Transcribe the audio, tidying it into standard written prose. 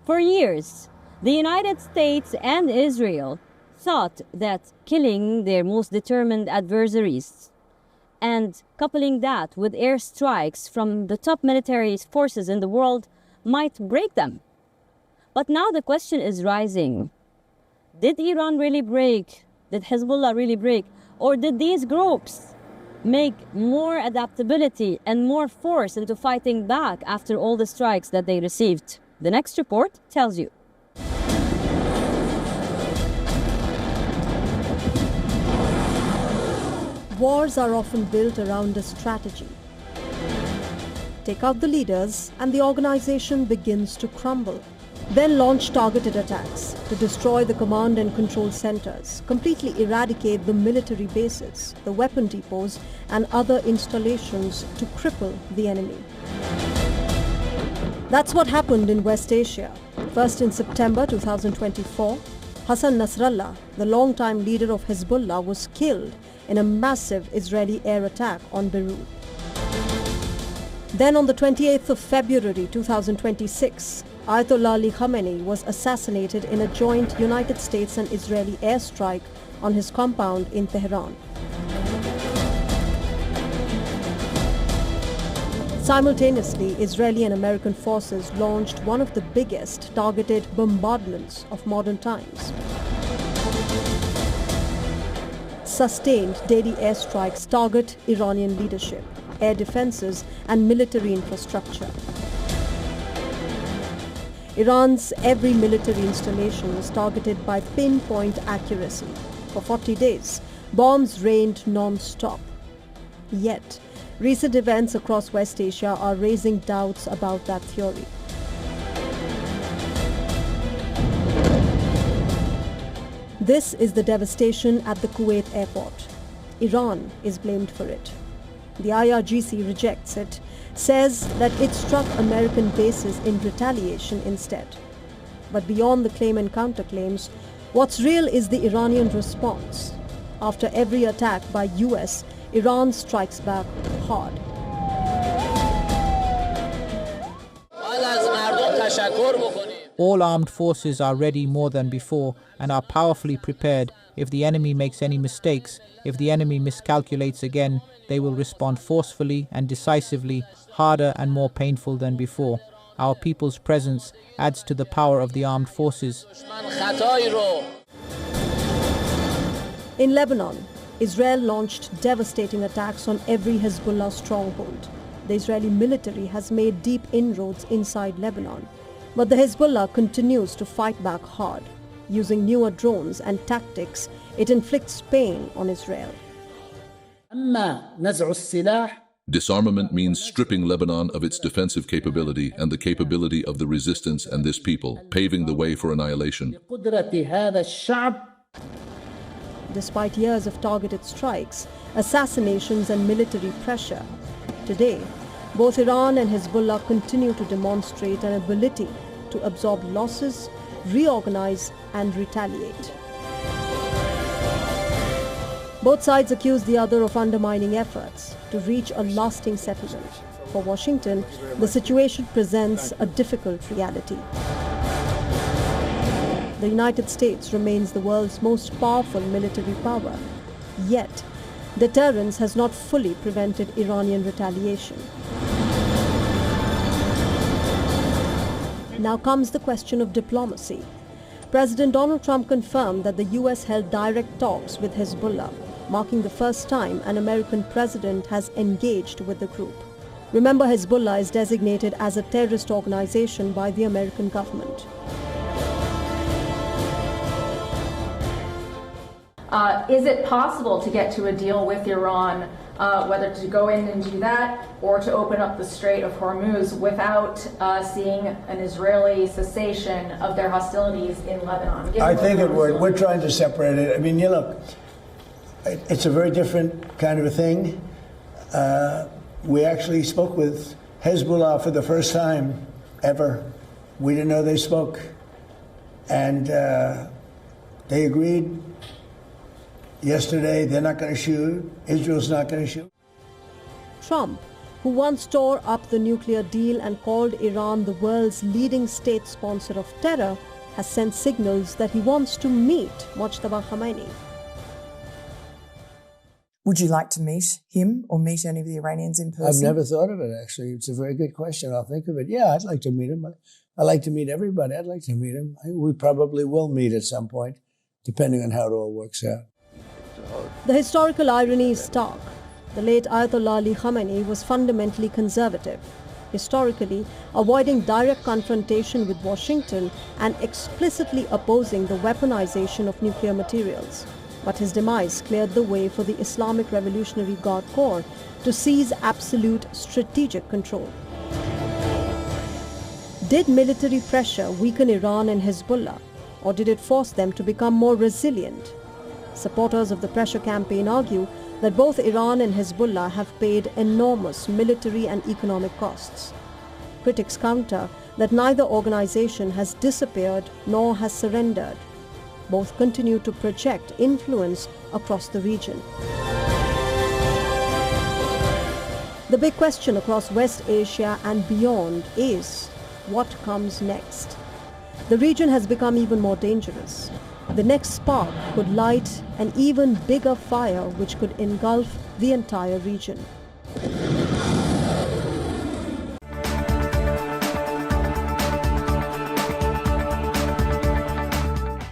For years, the United States and Israel thought that killing their most determined adversaries and coupling that with airstrikes from the top military forces in the world might break them. But now the question is rising. Did Iran really break? Did Hezbollah really break? Or did these groups make more adaptability and more force into fighting back after all the strikes that they received? The next report tells you. Wars are often built around a strategy. Take out the leaders and the organization begins to crumble. Then launch targeted attacks to destroy the command and control centers, completely eradicate the military bases, the weapon depots and other installations to cripple the enemy. That's what happened in West Asia. First in September 2024, Hassan Nasrallah, the longtime leader of Hezbollah, was killed in a massive Israeli air attack on Beirut. Then on the 28th of February 2026, Ayatollah Ali Khamenei was assassinated in a joint United States and Israeli airstrike on his compound in Tehran. Simultaneously, Israeli and American forces launched one of the biggest targeted bombardments of modern times. Sustained daily airstrikes target Iranian leadership, air defenses and military infrastructure. Iran's every military installation was targeted by pinpoint accuracy. For 40 days, bombs rained non-stop. Yet, recent events across West Asia are raising doubts about that theory. This is the devastation at the Kuwait airport. Iran is blamed for it. The IRGC rejects it, says that it struck American bases in retaliation instead. But beyond the claim and counterclaims, what's real is the Iranian response. After every attack by US, Iran strikes back hard. All armed forces are ready more than before and are powerfully prepared. If the enemy makes any mistakes, if the enemy miscalculates again, they will respond forcefully and decisively, harder and more painful than before. Our people's presence adds to the power of the armed forces. In Lebanon, Israel launched devastating attacks on every Hezbollah stronghold. The Israeli military has made deep inroads inside Lebanon. But the Hezbollah continues to fight back hard. Using newer drones and tactics, it inflicts pain on Israel. Disarmament means stripping Lebanon of its defensive capability and the capability of the resistance and this people, paving the way for annihilation. Despite years of targeted strikes, assassinations and military pressure, today, both Iran and Hezbollah continue to demonstrate an ability to absorb losses, reorganize and retaliate. Both sides accuse the other of undermining efforts to reach a lasting settlement. For Washington, the situation presents a difficult reality. The United States remains the world's most powerful military power, yet deterrence has not fully prevented Iranian retaliation. Now comes the question of diplomacy. President Donald Trump confirmed that the US held direct talks with Hezbollah, marking the first time an American president has engaged with the group. Remember, Hezbollah is designated as a terrorist organization by the American government. Is it possible to get to a deal with Iran, whether to go in and do that or to open up the Strait of Hormuz without seeing an Israeli cessation of their hostilities in Lebanon? I think it would. We're trying to separate it. I mean, you look, it's a very different kind of a thing. We actually spoke with Hezbollah for the first time ever. We didn't know they spoke. And they agreed. Yesterday, they're not going to shoot. Israel's not going to shoot. Trump, who once tore up the nuclear deal and called Iran the world's leading state sponsor of terror, has sent signals that he wants to meet Mojtaba Khamenei. Would you like to meet him or meet any of the Iranians in person? I've never thought of it, actually. It's a very good question. I'll think of it. Yeah, I'd like to meet him. I like to meet everybody. I'd like to meet him. We probably will meet at some point, depending on how it all works out. The historical irony is stark. The late Ayatollah Ali Khamenei was fundamentally conservative, historically avoiding direct confrontation with Washington and explicitly opposing the weaponization of nuclear materials. But his demise cleared the way for the Islamic Revolutionary Guard Corps to seize absolute strategic control. Did military pressure weaken Iran and Hezbollah, or did it force them to become more resilient? Supporters of the pressure campaign argue that both Iran and Hezbollah have paid enormous military and economic costs. Critics counter that neither organization has disappeared nor has surrendered. Both continue to project influence across the region. The big question across West Asia and beyond is, what comes next? The region has become even more dangerous. The next spark could light an even bigger fire which could engulf the entire region.